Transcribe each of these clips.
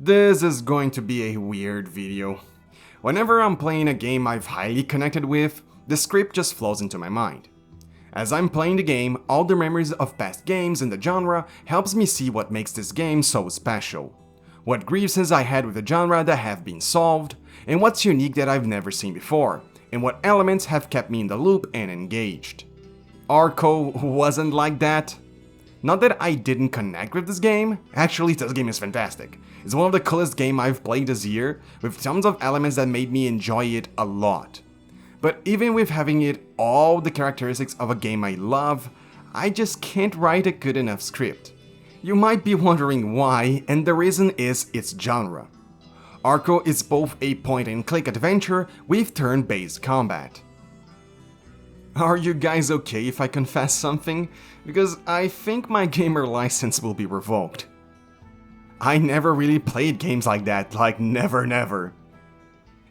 This is going to be a weird video. Whenever I'm playing a game I've highly connected with, the script just flows into my mind. As I'm playing the game, all the memories of past games in the genre helps me see what makes this game so special. What grievances I had with the genre that have been solved, and what's unique that I've never seen before, and what elements have kept me in the loop and engaged. Arco wasn't like that. Not that I didn't connect with this game, actually this game is fantastic. It's one of the coolest games I've played this year, with tons of elements that made me enjoy it a lot. But even with having it all the characteristics of a game I love, I just can't write a good enough script. You might be wondering why, and the reason is its genre. Arco is both a point-and-click adventure with turn-based combat. Are you guys okay if I confess something? Because I think my gamer license will be revoked. I never really played games like that, like never.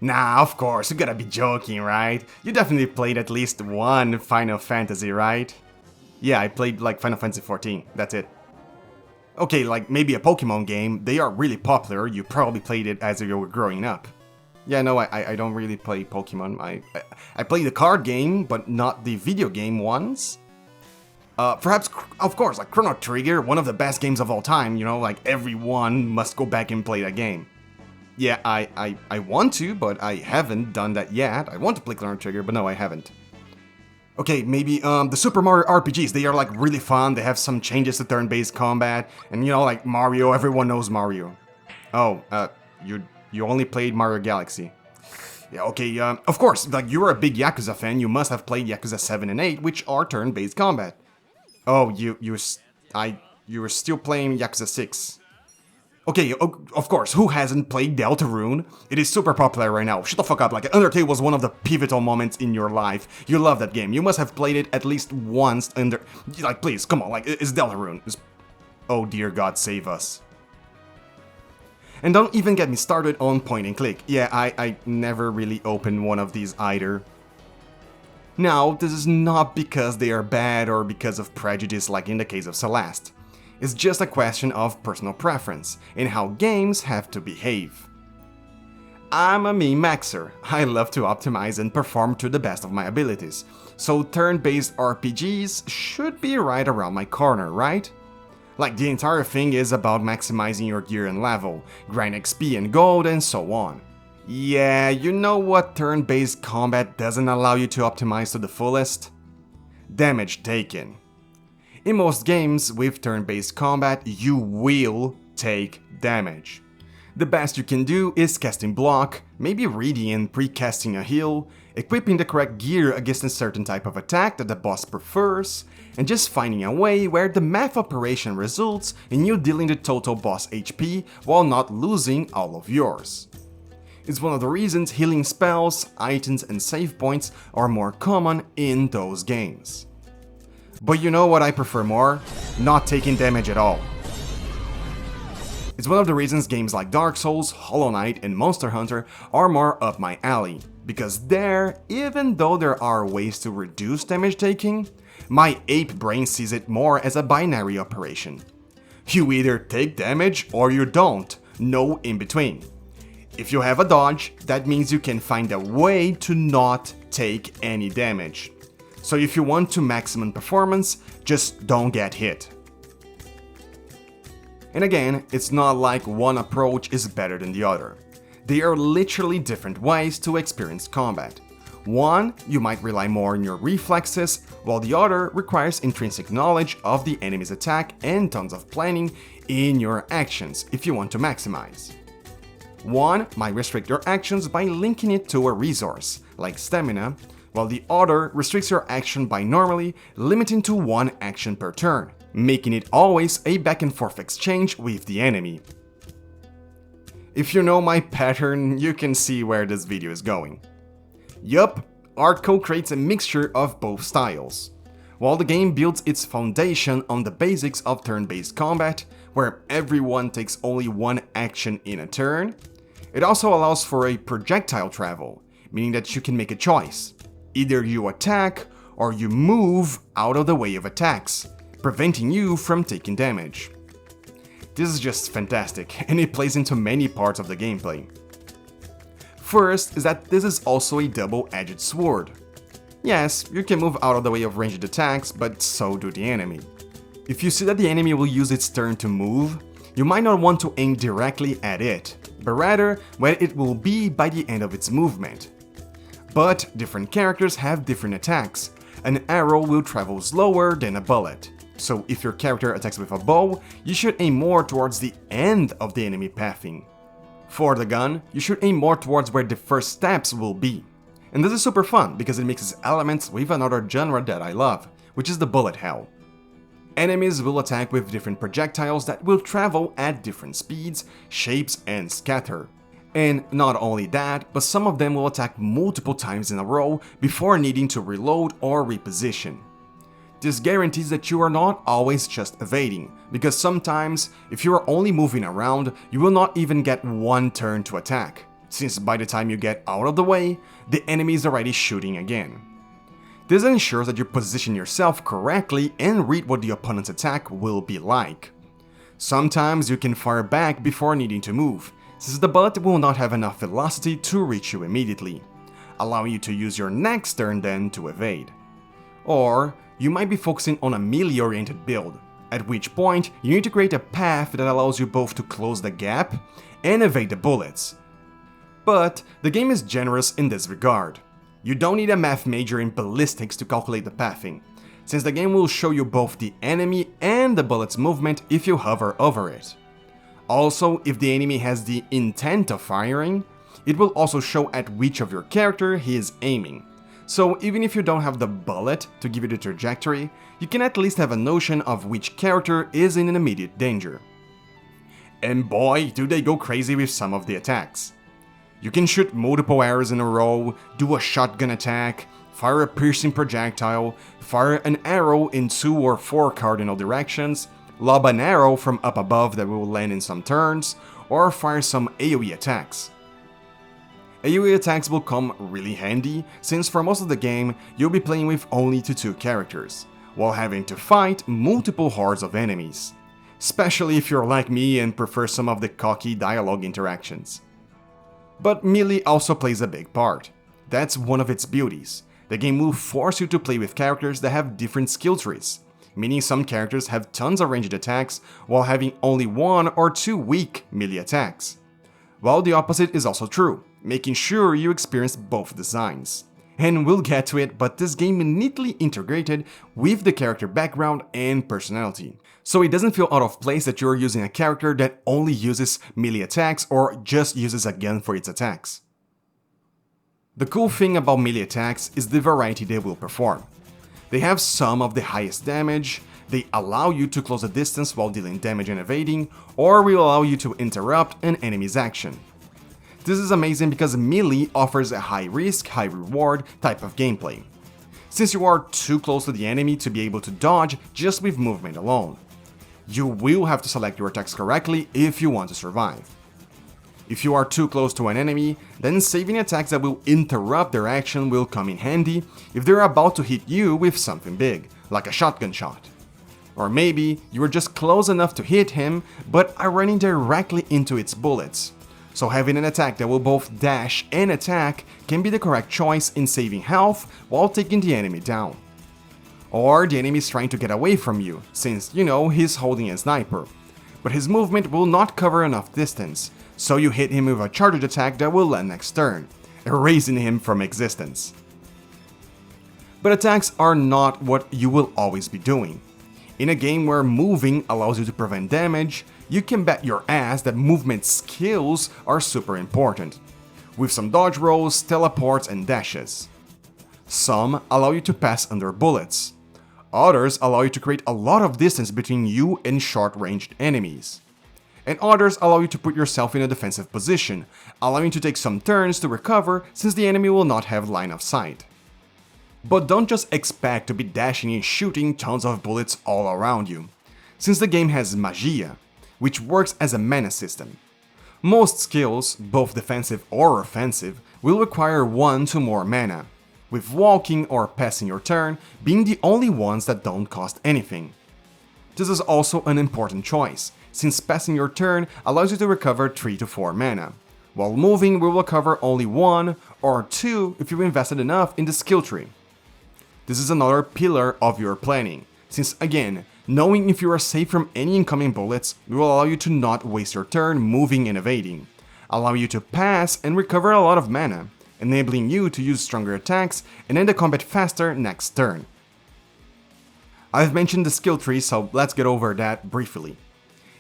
Nah, of course, you gotta be joking, right? You definitely played at least one Final Fantasy, right? Yeah, I played like Final Fantasy 14, that's it. Okay, like maybe a Pokemon game, they are really popular, you probably played it as you were growing up. Yeah, no, I don't really play Pokemon. I play the card game, but not the video game ones. Perhaps, of course, like Chrono Trigger, one of the best games of all time, you know, like everyone must go back and play that game. Yeah, I want to, but I haven't done that yet. I want to play Chrono Trigger, but no, I haven't. Okay, maybe the Super Mario RPGs, they are like really fun, they have some changes to turn-based combat, and you know, like Mario, everyone knows Mario. Oh, you only played Mario Galaxy. Yeah, okay, of course, like you're a big Yakuza fan, you must have played Yakuza 7 and 8, which are turn-based combat. Oh, you were still playing Yakuza 6. Okay, of course, who hasn't played Deltarune? It is super popular right now. Shut the fuck up, like Undertale was one of the pivotal moments in your life. You love that game, you must have played it at least once under... Like, please, come on, like, it's Deltarune. Oh dear God, save us. And don't even get me started on point and click. Yeah, I never really opened one of these either. Now, this is not because they are bad or because of prejudice like in the case of Celeste. It's just a question of personal preference and how games have to behave. I'm a min-maxer. I love to optimize and perform to the best of my abilities, so turn-based RPGs should be right around my corner, right? Like the entire thing is about maximizing your gear and level, grind XP and gold and so on. Yeah, you know what turn-based combat doesn't allow you to optimize to the fullest? Damage taken. In most games with turn-based combat, you will take damage. The best you can do is casting block, maybe reading and pre-casting a heal, equipping the correct gear against a certain type of attack that the boss prefers, and just finding a way where the math operation results in you dealing the total boss HP while not losing all of yours. It's one of the reasons healing spells, items and save points are more common in those games. But you know what I prefer more? Not taking damage at all. It's one of the reasons games like Dark Souls, Hollow Knight and Monster Hunter are more up my alley, because there, even though there are ways to reduce damage taking, my ape brain sees it more as a binary operation. You either take damage or you don't, no in between. If you have a dodge, that means you can find a way to not take any damage. So if you want to maximum performance, just don't get hit. And again, it's not like one approach is better than the other. They are literally different ways to experience combat. One, you might rely more on your reflexes, while the other requires intrinsic knowledge of the enemy's attack and tons of planning in your actions if you want to maximize. One might restrict your actions by linking it to a resource, like stamina, while the other restricts your action by normally limiting to one action per turn, making it always a back and forth exchange with the enemy. If you know my pattern, you can see where this video is going. Yup, Arco creates a mixture of both styles. While the game builds its foundation on the basics of turn-based combat, where everyone takes only one action in a turn, it also allows for a projectile travel, meaning that you can make a choice. Either you attack or you move out of the way of attacks, preventing you from taking damage. This is just fantastic, and it plays into many parts of the gameplay. First is that this is also a double-edged sword. Yes, you can move out of the way of ranged attacks, but so do the enemy. If you see that the enemy will use its turn to move, you might not want to aim directly at it, but rather where it will be by the end of its movement. But different characters have different attacks. An arrow will travel slower than a bullet, so if your character attacks with a bow, you should aim more towards the end of the enemy pathing. For the gun, you should aim more towards where the first steps will be. And this is super fun because it mixes elements with another genre that I love, which is the bullet hell. Enemies will attack with different projectiles that will travel at different speeds, shapes, and scatter. And not only that, but some of them will attack multiple times in a row before needing to reload or reposition. This guarantees that you are not always just evading, because sometimes, if you are only moving around, you will not even get one turn to attack, since by the time you get out of the way, the enemy is already shooting again. This ensures that you position yourself correctly and read what the opponent's attack will be like. Sometimes you can fire back before needing to move, since the bullet will not have enough velocity to reach you immediately, allowing you to use your next turn then to evade. Or, you might be focusing on a melee-oriented build, at which point you need to create a path that allows you both to close the gap and evade the bullets. But the game is generous in this regard. You don't need a math major in ballistics to calculate the pathing, since the game will show you both the enemy and the bullet's movement if you hover over it. Also, if the enemy has the intent of firing, it will also show at which of your character he is aiming. So even if you don't have the bullet to give you the trajectory, you can at least have a notion of which character is in an immediate danger. And boy, do they go crazy with some of the attacks. You can shoot multiple arrows in a row, do a shotgun attack, fire a piercing projectile, fire an arrow in 2 or 4 cardinal directions, lob an arrow from up above that will land in some turns, or fire some AoE attacks. AoE attacks will come really handy, since for most of the game, you'll be playing with only 2 characters, while having to fight multiple hordes of enemies. Especially if you're like me and prefer some of the cocky dialogue interactions. But melee also plays a big part. That's one of its beauties. The game will force you to play with characters that have different skill trees, meaning some characters have tons of ranged attacks while having only 1 or 2 weak melee attacks. While the opposite is also true, making sure you experience both designs. And we'll get to it, but this game is neatly integrated with the character background and personality. So it doesn't feel out of place that you're using a character that only uses melee attacks or just uses a gun for its attacks. The cool thing about melee attacks is the variety they will perform. They have some of the highest damage, they allow you to close a distance while dealing damage and evading, or will allow you to interrupt an enemy's action. This is amazing because melee offers a high risk, high reward type of gameplay, since you are too close to the enemy to be able to dodge just with movement alone. You will have to select your attacks correctly if you want to survive. If you are too close to an enemy, then saving attacks that will interrupt their action will come in handy if they're about to hit you with something big, like a shotgun shot. Or maybe you are just close enough to hit him, but are running directly into its bullets. So having an attack that will both dash and attack can be the correct choice in saving health while taking the enemy down. Or the enemy is trying to get away from you, since, you know, he's holding a sniper. But his movement will not cover enough distance, so you hit him with a charged attack that will land next turn, erasing him from existence. But attacks are not what you will always be doing. In a game where moving allows you to prevent damage, you can bet your ass that movement skills are super important, with some dodge rolls, teleports, and dashes. Some allow you to pass under bullets. Others allow you to create a lot of distance between you and short-ranged enemies. And others allow you to put yourself in a defensive position, allowing you to take some turns to recover since the enemy will not have line of sight. But don't just expect to be dashing and shooting tons of bullets all around you, since the game has Magia, which works as a mana system. Most skills, both defensive or offensive, will require 1 to more mana, with walking or passing your turn being the only ones that don't cost anything. This is also an important choice, since passing your turn allows you to recover 3 to 4 mana, while moving will recover only 1 or 2 if you invested enough in the skill tree. This is another pillar of your planning, since again, knowing if you are safe from any incoming bullets will allow you to not waste your turn moving and evading, allow you to pass and recover a lot of mana, enabling you to use stronger attacks and end the combat faster next turn. I've mentioned the skill tree, so let's get over that briefly.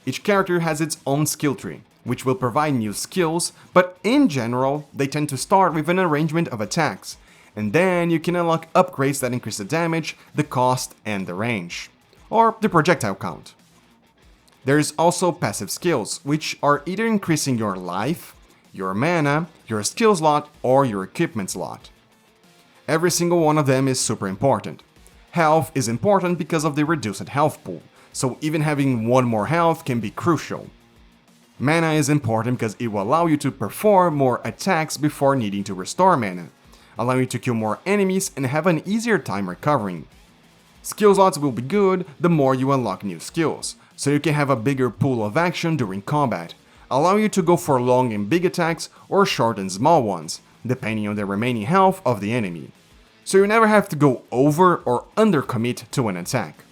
Each character has its own skill tree, which will provide new skills, but in general, they tend to start with an arrangement of attacks, and then you can unlock upgrades that increase the damage, the cost, and the range, or the projectile count. There's also passive skills, which are either increasing your life, your mana, your skill slot, or your equipment slot. Every single one of them is super important. Health is important because of the reduced health pool, so even having 1 more health can be crucial. Mana is important because it will allow you to perform more attacks before needing to restore mana, allow you to kill more enemies and have an easier time recovering. Skill slots will be good the more you unlock new skills, so you can have a bigger pool of action during combat, allow you to go for long and big attacks or short and small ones, depending on the remaining health of the enemy. So you never have to go over or under commit to an attack.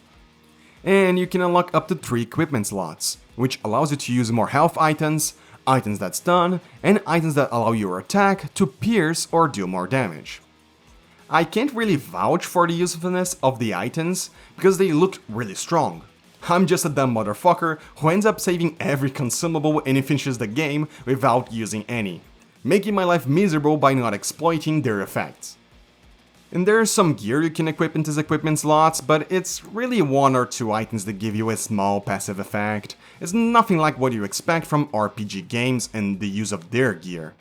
And you can unlock up to 3 equipment slots, which allows you to use more health items, items that stun, and items that allow your attack to pierce or deal more damage. I can't really vouch for the usefulness of the items because they look really strong. I'm just a dumb motherfucker who ends up saving every consumable and finishes the game without using any, making my life miserable by not exploiting their effects. And there's some gear you can equip into equipment slots, but it's really 1 or 2 items that give you a small passive effect. It's nothing like what you expect from RPG games and the use of their gear.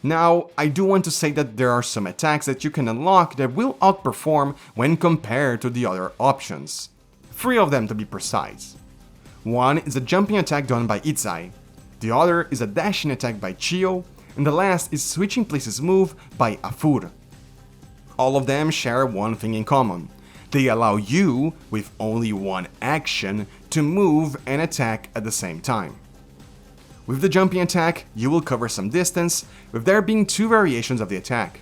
Now, I do want to say that there are some attacks that you can unlock that will outperform when compared to the other options. 3 of them to be precise. One is a jumping attack done by Itzai, the other is a dashing attack by Chio, and the last is switching places move by Afur. All of them share one thing in common. They allow you, with only 1 action, to move and attack at the same time. With the jumping attack, you will cover some distance, with there being 2 variations of the attack.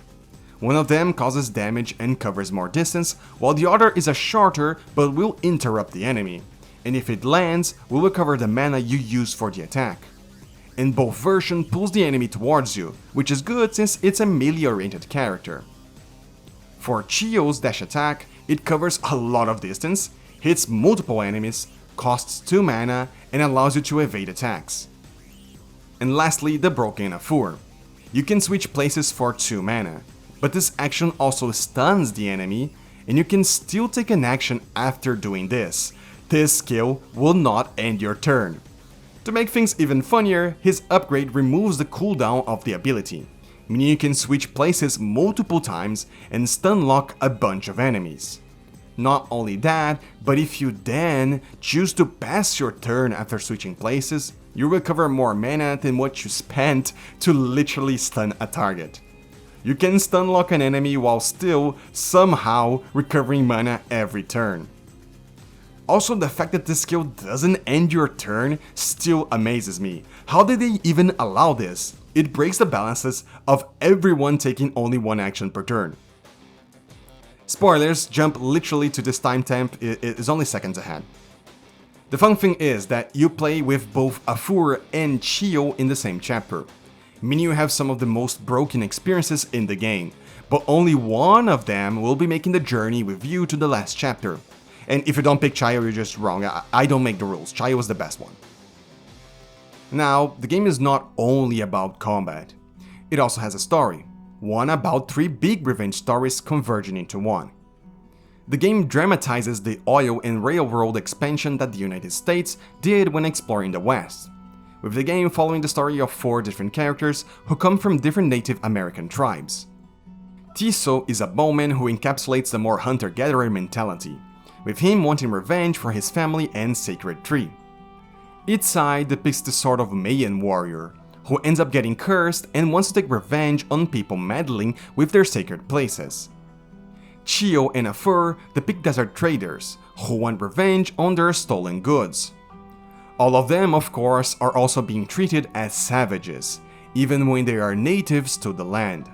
One of them causes damage and covers more distance, while the other is a shorter but will interrupt the enemy, and if it lands, will recover the mana you used for the attack. And both versions pulls the enemy towards you, which is good since it's a melee-oriented character. For Chio's dash attack, it covers a lot of distance, hits multiple enemies, costs 2 mana, and allows you to evade attacks. And lastly, the broken Afur. You can switch places for 2 mana, but this action also stuns the enemy, and you can still take an action after doing this. This skill will not end your turn. To make things even funnier, his upgrade removes the cooldown of the ability, meaning you can switch places multiple times and stun lock a bunch of enemies. Not only that, but if you then choose to pass your turn after switching places, you recover more mana than what you spent to literally stun a target. You can stun lock an enemy while still, somehow, recovering mana every turn. Also, the fact that this skill doesn't end your turn still amazes me. How did they even allow this? It breaks the balances of everyone taking only 1 action per turn. Spoilers, jump literally to this timestamp is only seconds ahead. The fun thing is that you play with both Afur and Chio in the same chapter, meaning you have some of the most broken experiences in the game, but only one of them will be making the journey with you to the last chapter. And if you don't pick Chio, you're just wrong. I don't make the rules. Chio is the best one. Now, the game is not only about combat. It also has a story. One about 3 big revenge stories converging into one. The game dramatizes the oil and railroad expansion that the United States did when exploring the West, with the game following the story of 4 different characters who come from different Native American tribes. Tiso is a bowman who encapsulates the more hunter-gatherer mentality, with him wanting revenge for his family and sacred tree. Itzai depicts the sort of Mayan warrior, who ends up getting cursed and wants to take revenge on people meddling with their sacred places. Chio and Afur depict desert traders, who want revenge on their stolen goods. All of them, of course, are also being treated as savages, even when they are natives to the land.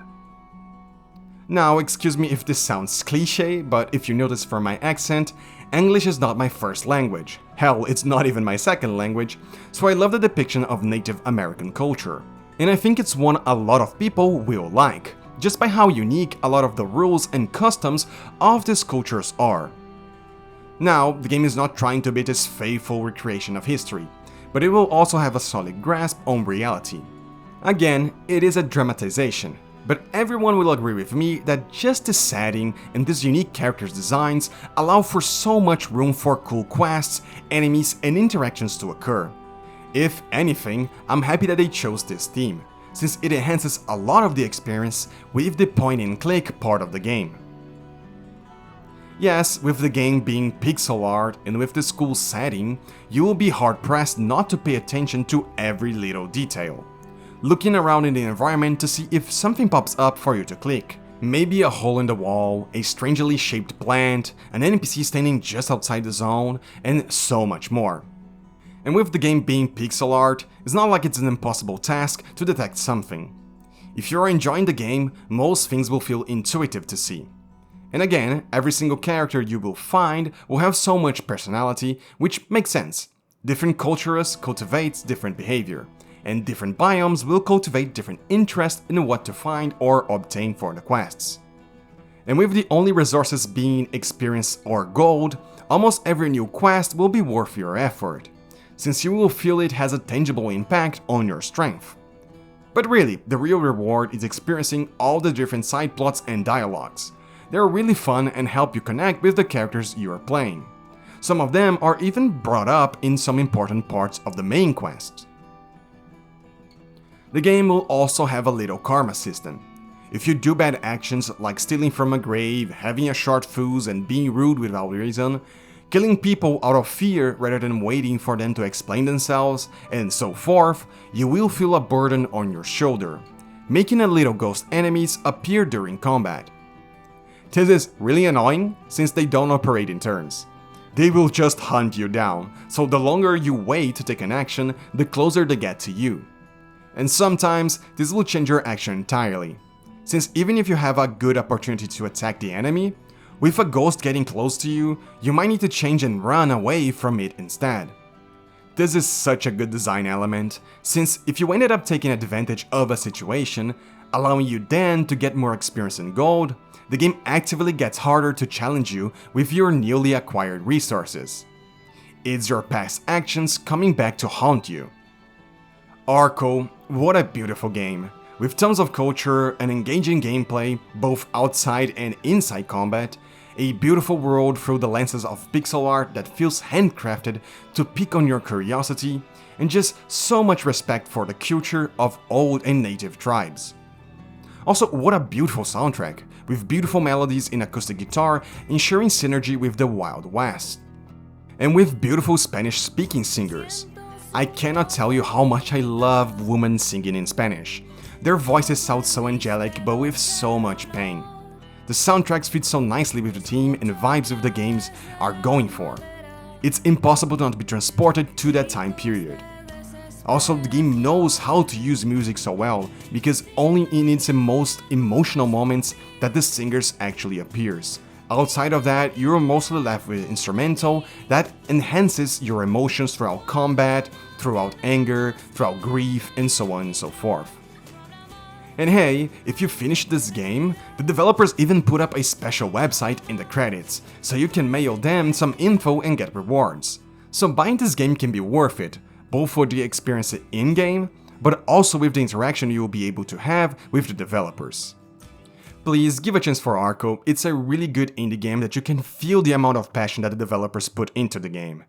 Now, excuse me if this sounds cliché, but if you notice from my accent, English is not my first language. Hell, it's not even my second language, so I love the depiction of Native American culture. And I think it's one a lot of people will like, just by how unique a lot of the rules and customs of these cultures are. Now, the game is not trying to be this faithful recreation of history, but it will also have a solid grasp on reality. Again, it is a dramatization, but everyone will agree with me that just the setting and these unique characters' designs allow for so much room for cool quests, enemies, and interactions to occur. If anything, I'm happy that they chose this theme, since it enhances a lot of the experience with the point-and-click part of the game. Yes, with the game being pixel art and with the school setting, you will be hard-pressed not to pay attention to every little detail. Looking around in the environment to see if something pops up for you to click. Maybe a hole in the wall, a strangely shaped plant, an NPC standing just outside the zone, and so much more. And with the game being pixel art, it's not like it's an impossible task to detect something. If you're enjoying the game, most things will feel intuitive to see. And again, every single character you will find will have so much personality, which makes sense. Different cultures cultivate different behavior, and different biomes will cultivate different interest in what to find or obtain for the quests. And with the only resources being experience or gold, almost every new quest will be worth your effort, since you will feel it has a tangible impact on your strength. But really, the real reward is experiencing all the different side plots and dialogues. They're really fun and help you connect with the characters you are playing. Some of them are even brought up in some important parts of the main quest. The game will also have a little karma system. If you do bad actions like stealing from a grave, having a short fuse and being rude without reason, killing people out of fear rather than waiting for them to explain themselves, and so forth, you will feel a burden on your shoulder, making a little ghost enemies appear during combat. This is really annoying since they don't operate in turns. They will just hunt you down, so the longer you wait to take an action, the closer they get to you. And sometimes this will change your action entirely, since even if you have a good opportunity to attack the enemy, with a ghost getting close to you, you might need to change and run away from it instead. This is such a good design element, since if you ended up taking advantage of a situation, allowing you then to get more experience and gold, the game actively gets harder to challenge you with your newly acquired resources. It's your past actions coming back to haunt you. Arco, what a beautiful game, with tons of culture and engaging gameplay, both outside and inside combat, a beautiful world through the lenses of pixel art that feels handcrafted to pique on your curiosity, and just so much respect for the culture of old and native tribes. Also, what a beautiful soundtrack, with beautiful melodies in acoustic guitar ensuring synergy with the Wild West. And with beautiful Spanish-speaking singers. I cannot tell you how much I love women singing in Spanish. Their voices sound so angelic, but with so much pain. The soundtracks fit so nicely with the theme and the vibes of the games are going for. It's impossible not to be transported to that time period. Also, the game knows how to use music so well, because only in its most emotional moments that the singers actually appears. Outside of that, you're mostly left with instrumental that enhances your emotions throughout combat, throughout anger, throughout grief, and so on and so forth. And hey, if you finish this game, the developers even put up a special website in the credits, so you can mail them some info and get rewards. So buying this game can be worth it, both for the experience in-game, but also with the interaction you will be able to have with the developers. Please give a chance for Arco, it's a really good indie game that you can feel the amount of passion that the developers put into the game.